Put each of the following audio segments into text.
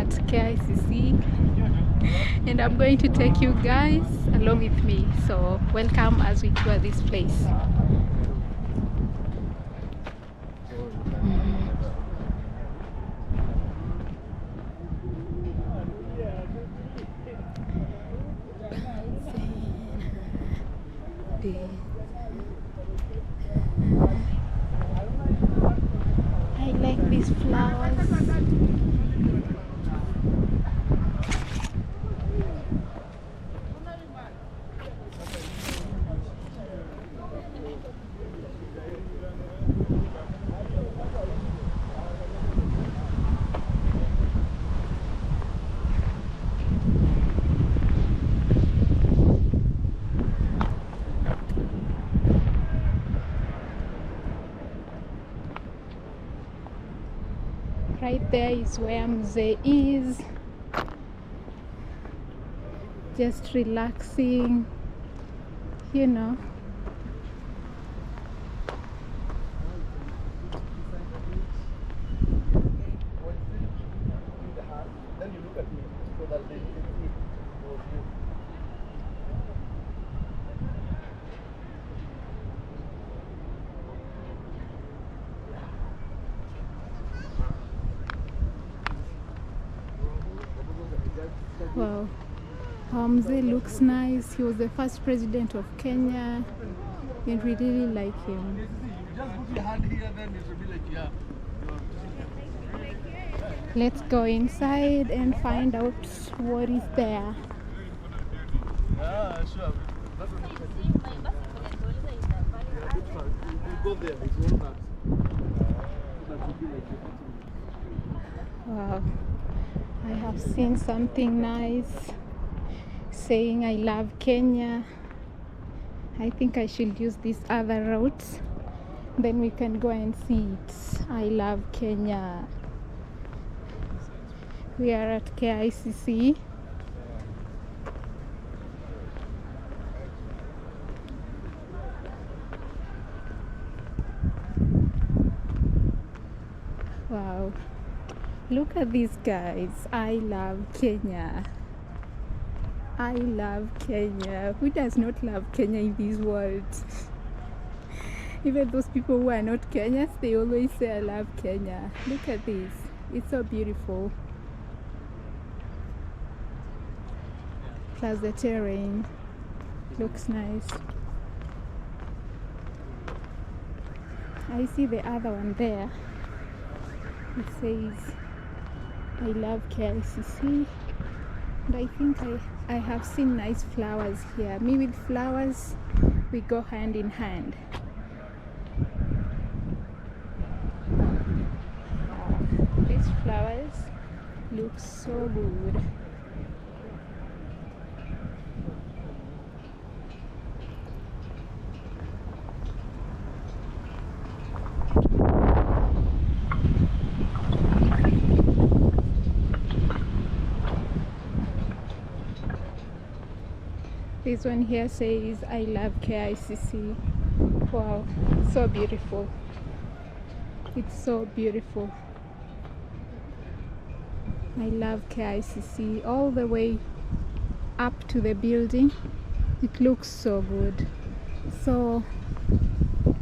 at KICC and I'm going to take you guys along with me. So welcome as we tour this place. I like these flowers. Right there is where Mzee is, just relaxing, you know. Wow, Mzee looks nice. He was the first president of Kenya and we really like him. Let's go inside and find out what is there. Yeah, sure. Wow, I have seen something nice saying I love Kenya. I think I should use this other route, then we can go and see it. I love Kenya. We are at KICC. Wow, look at these guys. I love Kenya. I love Kenya. Who does not love Kenya in this world? Even those people who are not Kenyans, they always say I love Kenya. Look at this. It's so beautiful. Plus the terrain looks nice. I see the other one there. It says I love KICC. And I think I have seen nice flowers here. Me with flowers, we go hand in hand. These flowers look so good. This one here says I love KICC. Wow, so beautiful. It's so beautiful. I love KICC all the way up to the building. It looks so good. So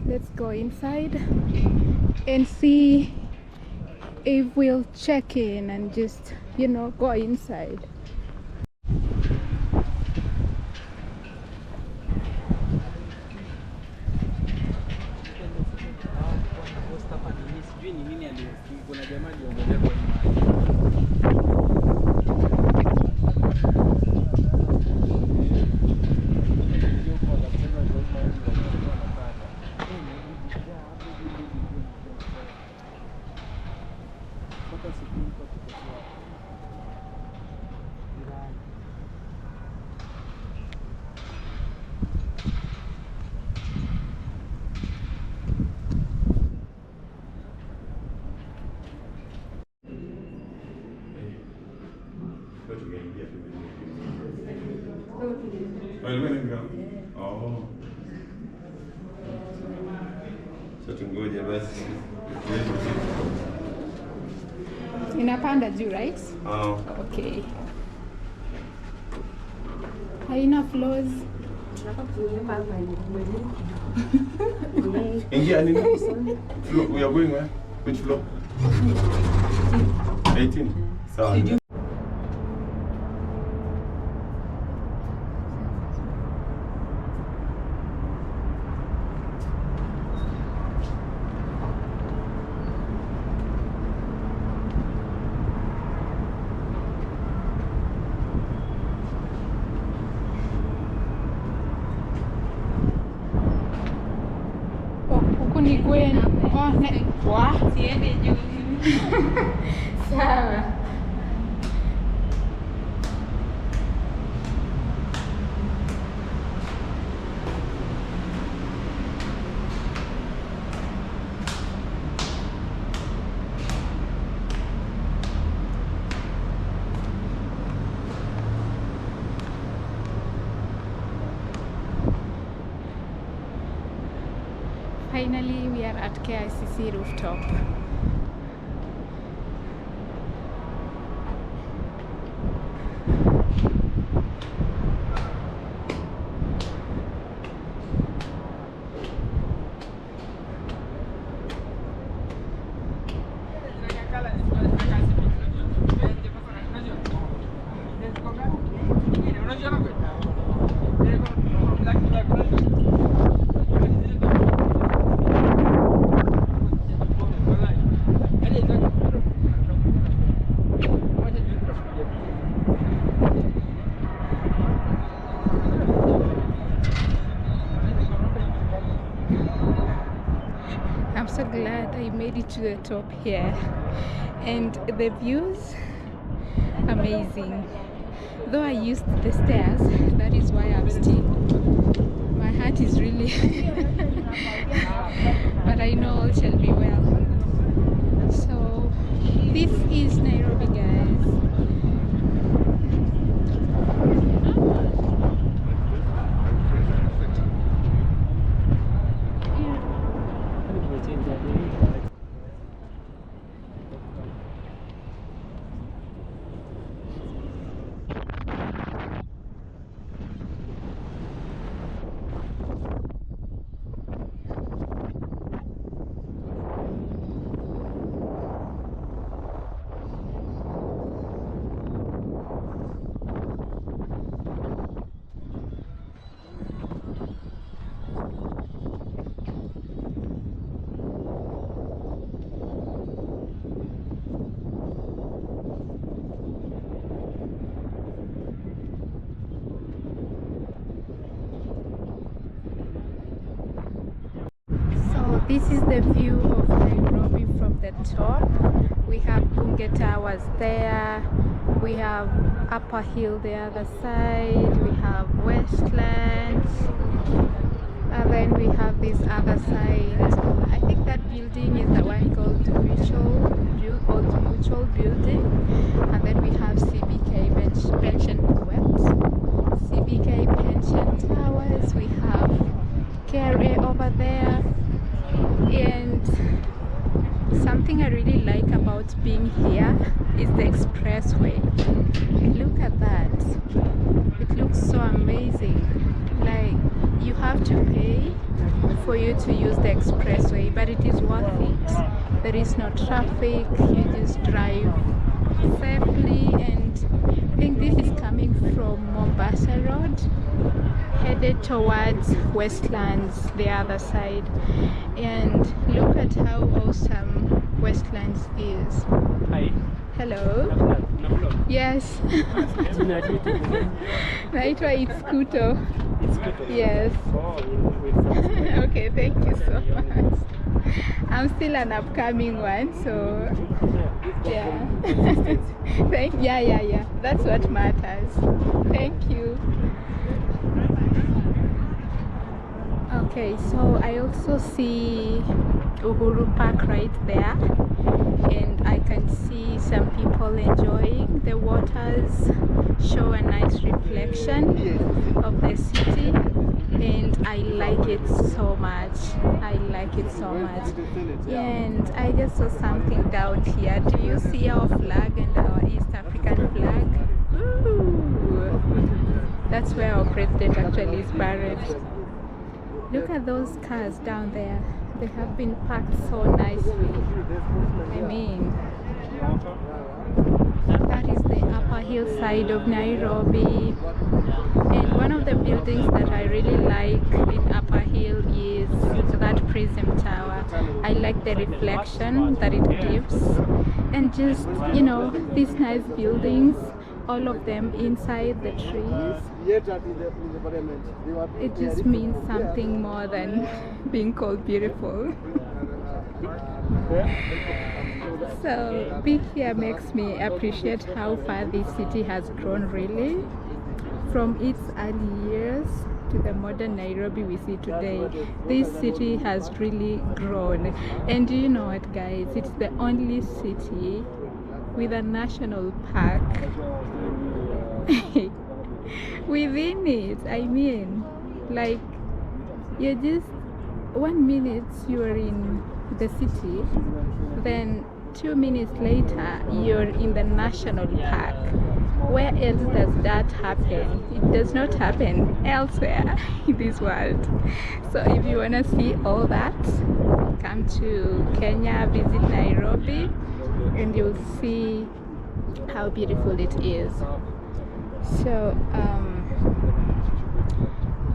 let's go inside and see if we'll check in and just, you know, go inside. Oh. Sasa tungoje basi. Inapanda juu, right? Okay. Haina floors. Ingia nini? Floor, we are going where? Which floor? 18. Sawa. Huku ni kwenu. Siende juu. Sawa. Finally, we are at KICC rooftop. I'm so glad I made it to the top here, and the views amazing. Though I used the stairs, that is why I'm still, my heart is really but I know all shall be well. So this is Nairobi, guys. This is the view of Nairobi from the top. We have Bunge Towers there, we have Upper Hill the other side, we have Westlands, and then we have this other side. I think that building is the one called Mutual Building, and then we have CBK Pension CBK Pension Towers, we have KRA over there. And something I really like about being here is the expressway. Look at that. It looks so amazing. Like, you have to pay for you to use the expressway, but it is worth it. There is no traffic, you just drive safely. And I think this is coming from Mombasa Road, headed towards Westlands, the other side. And look at how awesome Westlands is. Hi. Hello. Yes. Naitwa Itzkuto. Yes. Okay, thank you so much. I'm still an upcoming one, so yeah. Yeah. That's what matters. Thank you. Okay, so I also see Uhuru Park right there. and I can see some people enjoying the waters, show a nice reflection of the city, and I like it so much. I like it so much. And I just saw something down here. Do you see our flag and our East African flag? Ooh, that's where our president actually is buried. Look at those cars down there. They have been packed so nicely. I mean, that is the upper hillside of Nairobi. And one of the buildings that I really like in Upper Hill is that Prism Tower. I like the reflection that it gives, and just, you know, these nice buildings, all of them inside the trees. It just means something more than being called beautiful. So being here makes me appreciate how far this city has grown, really, from its early years to the modern Nairobi we see today. This city has really grown. And do you know what, guys? It's the only city with a national park within it. I mean, like, you're just 1 minute you are in the city, then 2 minutes later you're in the national park. Where else does that happen? It does not happen elsewhere in this world. So if you want to see all that, come to Kenya, visit Nairobi, and you'll see how beautiful it is. So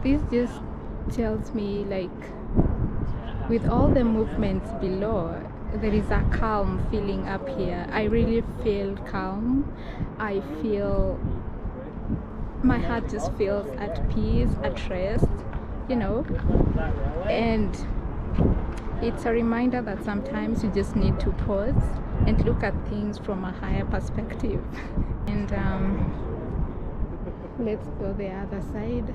this just tells me, like, with all the movements below, there is a calm feeling up here. I really feel calm. I feel, my heart just feels at peace, at rest, you know. And it's a reminder that sometimes you just need to pause and look at things from a higher perspective. And let's go the other side.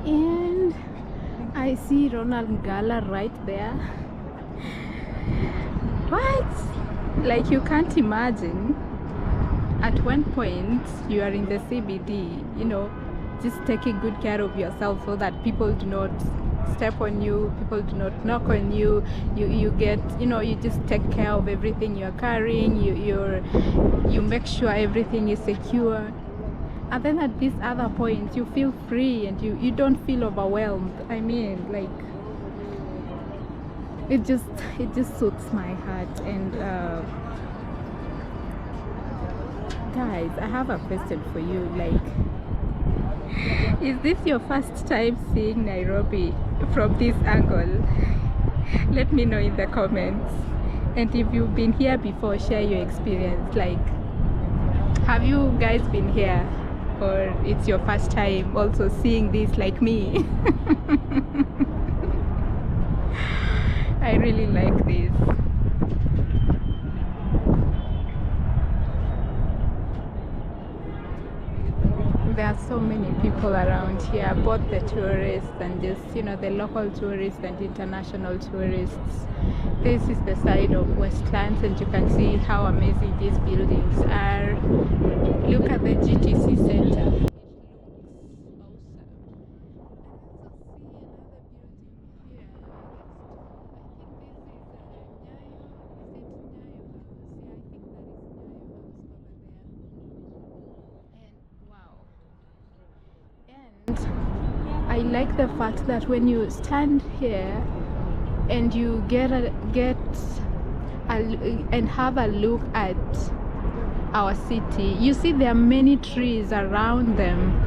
And I see Ronald Ngala right there. What? Like, you can't imagine at one point you are in the CBD, you know, just taking good care of yourself so that people do not step on you, people do not knock on you. You get, you know, you just take care of everything you're carrying, you make sure everything is secure. And then at this other point you feel free and you don't feel overwhelmed. I mean, like, it just suits my heart. And guys, I have a question for you. Like, is this your first time seeing Nairobi from this angle? Let me know in the comments. And if you've been here before, share your experience. Like, have you guys been here, or it's your first time also seeing this like me? I really like this. There are so many people around here, both the tourists and just, you know, the local tourists and international tourists. This is the side of Westlands, and you can see how amazing these buildings are. Look at the GTC Center. I like the fact that when you stand here and you and have a look at our city, you see there are many trees around them.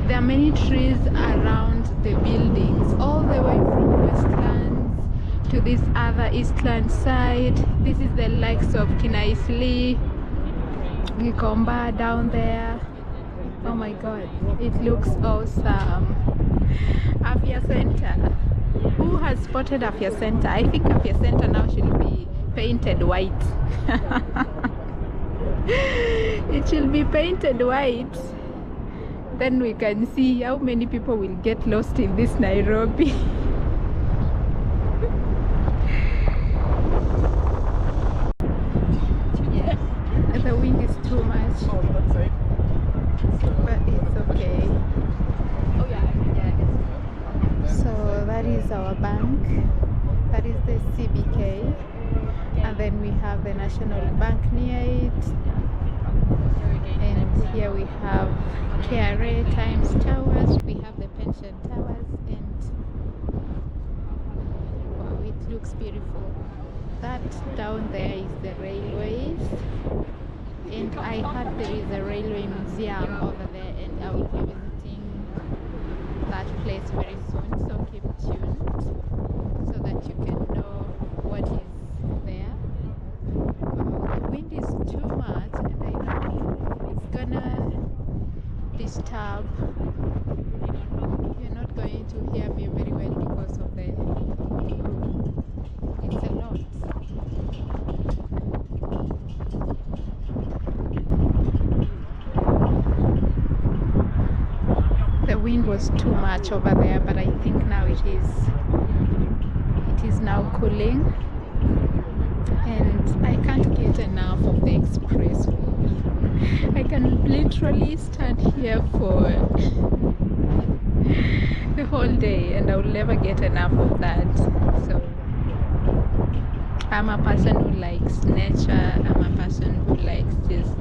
There are many trees around the buildings, all the way from Westlands to this other eastland side. This is the likes of KICC, Gikomba down there. Oh my god, it looks awesome. Afya Center. Who has spotted Afya Center? I think Afya Center now should be painted white. It should be painted white. Then we can see how many people will get lost in this Nairobi. Yeah, the wind is too much, but it's okay. So that is our bank. That is the CBK, and then we have the National Bank near it. And here we have KRA Times Towers. We have the Pension Towers, and wow, it looks beautiful. That down there is the railways, and I heard there is a railway museum over there, and I will be visiting that place very soon. So keep tuned so that you can know what is there. The wind is too much, and I know it's gonna disturb. You're not going to hear me very well because of the, it's a lot. The wind was too much over there, but I think now it is now cooling, and I can't get enough of the expressway. I can literally stand here for the whole day, and I will never get enough of that. So I'm a person who likes nature. I'm a person who likes just,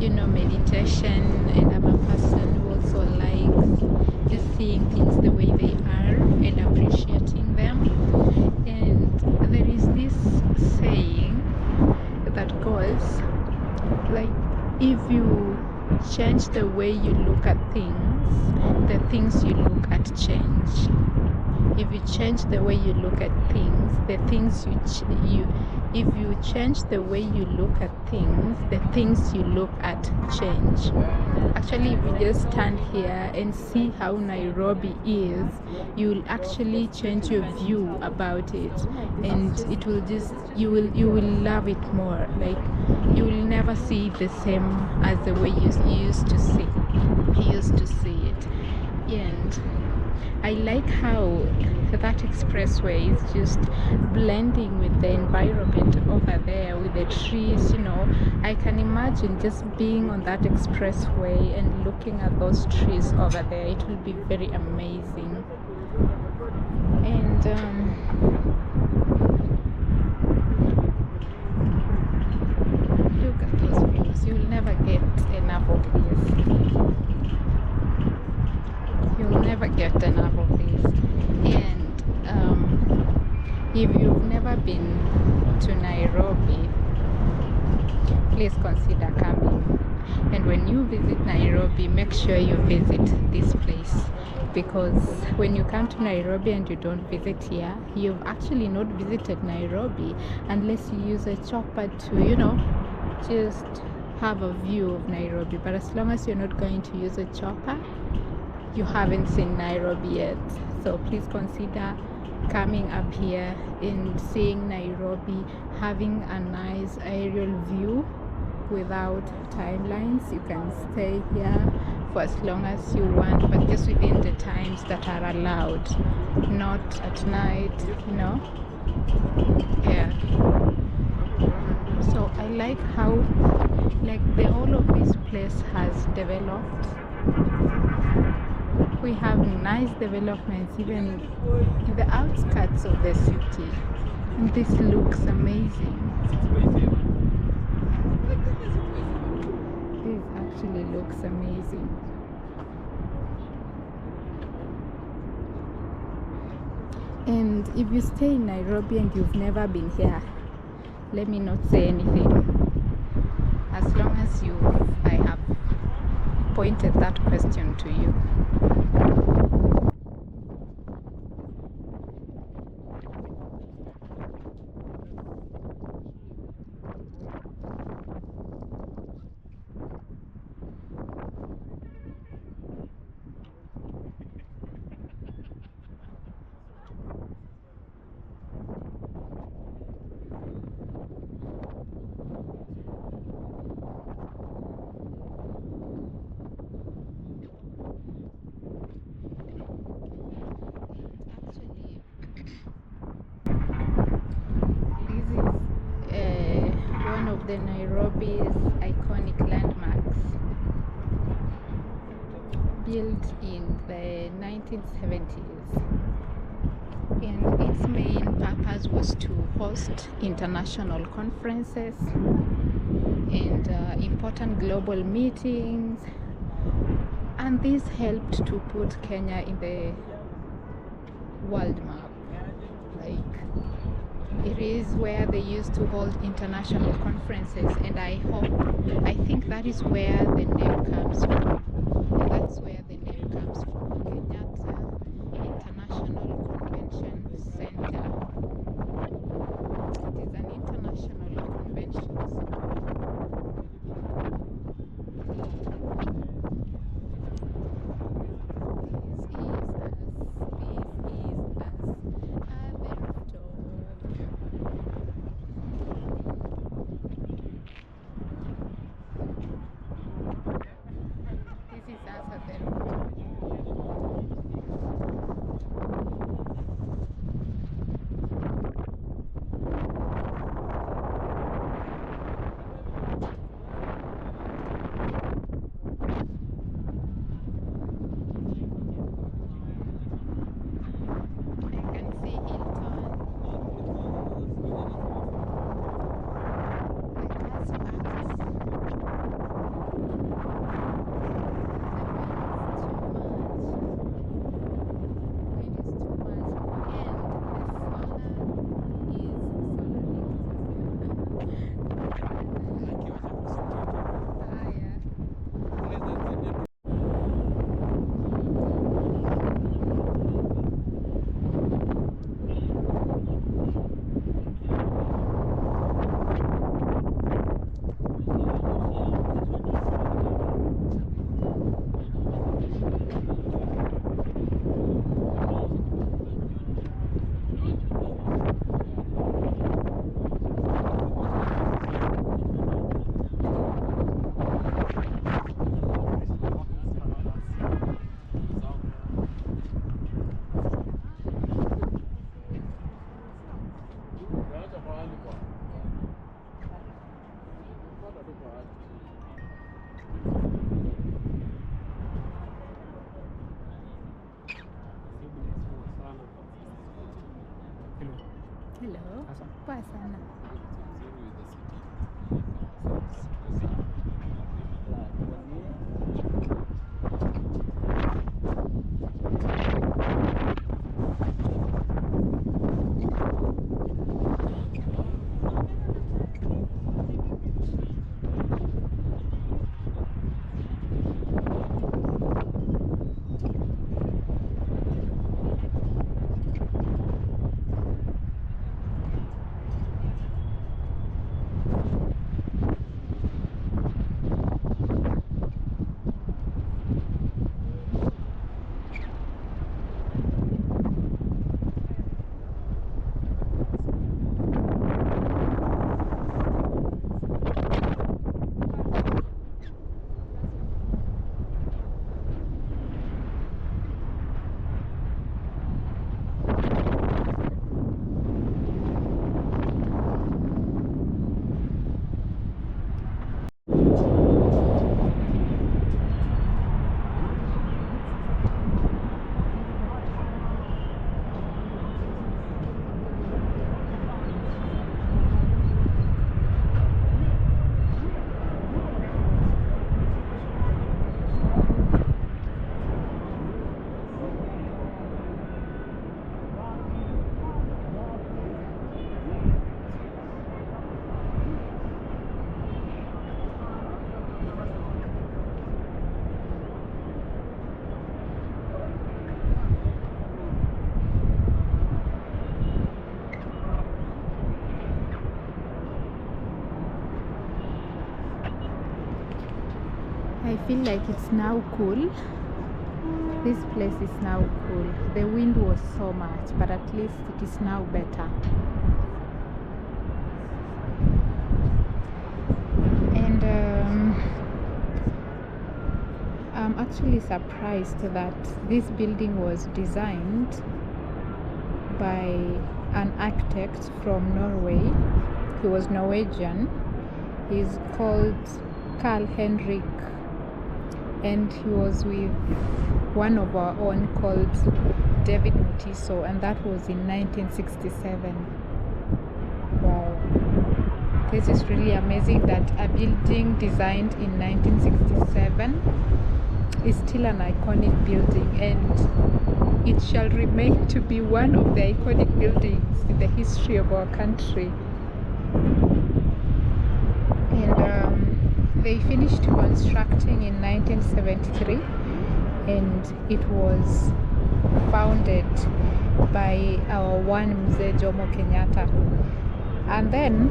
meditation, and I'm a person who also likes just seeing things the way they are and appreciating them. And there is this saying that goes like, if you change the way you look at things, the things you look at change. If you change the way you look at things, the things if you change the way you look at things, the things you look at change. Actually, if you just stand here and see how Nairobi is, you'll actually change your view about it, and it will just, you will love it more. Like, you will never see it the same as the way you used to see it. And I like how that expressway is just blending with the environment over there, with the trees. I can imagine just being on that expressway and looking at those trees over there. It will be very amazing. And look at those views. You'll never get enough of this. You'll never get enough of this. And if you've never been to Nairobi, please consider coming. And when you visit Nairobi, make sure you visit this place, because when you come to Nairobi and you don't visit here, you've actually not visited Nairobi, unless you use a chopper to, just have a view of Nairobi. But as long as you're not going to use a chopper, you haven't seen Nairobi yet. So please consider coming up here and seeing Nairobi, having a nice aerial view without timelines. You can stay here for as long as you want, but just within the times that are allowed, not at night, Yeah. So I like how the whole of this place has developed. We have nice developments even in the outskirts of the city, and this looks amazing. This actually looks amazing. And if you stay in Nairobi and you've never been here, let me not say anything. As long as I have pointed that question to you. Nairobi's iconic landmarks, built in the 1970s. And its main purpose was to host international conferences and important global meetings, and this helped to put Kenya in the world map. Like, it is where they used to hold international conferences, and I think that is where the name comes from. Yeah, that's where the name comes from. Kenyatta International Convention Center. It is an international convention center. This is us at the rooftop. Hello. Poa sana. I feel like it's now cool. This place is now cool. The wind was so much, but at least it is now better. And I'm actually surprised that this building was designed by an architect from Norway. He was Norwegian. is called Carl Henrik, and he was with one of our own called David Mutiso, and that was in 1967. Wow, this is really amazing that a building designed in 1967 is still an iconic building, and it shall remain to be one of the iconic buildings in the history of our country. And they finished constructing in 1973, and it was founded by our one Mzee Jomo Kenyatta. And then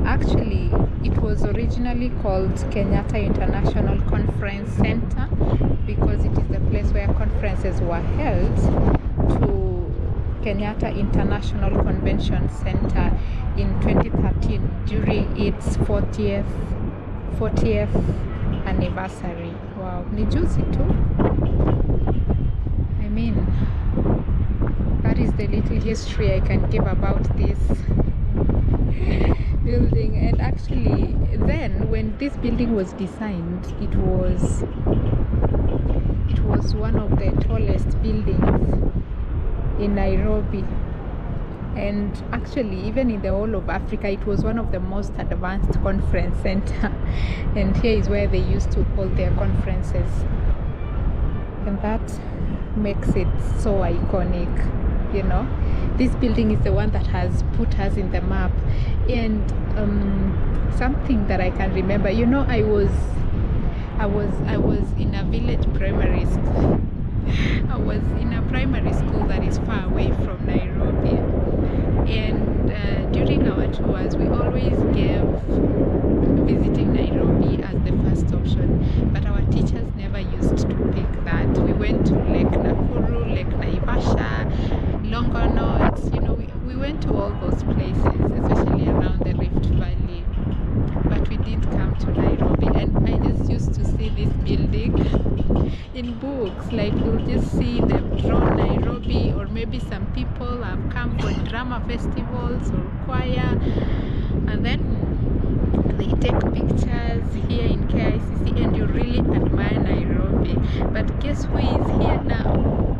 actually it was originally called Kenyatta International Conference Center because it is the place where conferences were held, to Kenyatta International Convention Center in 2013 during its 40th anniversary. Wow, ni juzi tu. I mean, that is the little history I can give about this building. And actually then when this building was designed, it was one of the tallest buildings in Nairobi, and actually even in the whole of Africa it was one of the most advanced conference center, and here is where they used to hold their conferences, and that makes it so iconic. You know, this building is the one that has put us in the map. And something that I can remember, you know, I was in a village primary school. I was in a primary school that is far away from Nairobi, and during our tours we always gave visiting Nairobi as the first option, but our teachers never used to pick that. We went to Lake Nakuru, Lake Naivasha, Longonot, you know, we went to all those places, especially around the Rift Valley, but we didn't come to Nairobi. And I just used to see this building in books, like we'll just see them draw Nairobi, or maybe some people have come for drama festivals or choir, and then they take pictures here in KICC, and you really admire Nairobi. But guess who is here now?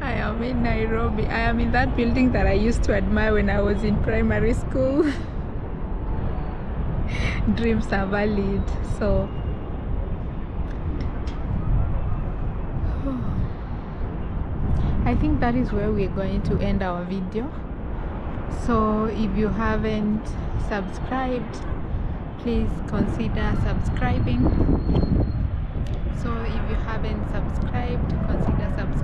I am in Nairobi. I am in that building that I used to admire when I was in primary school. Dreams are valid. So I think that is where we're going to end our video. So if you haven't subscribed, please consider subscribing. So if you haven't subscribed, consider subscribing.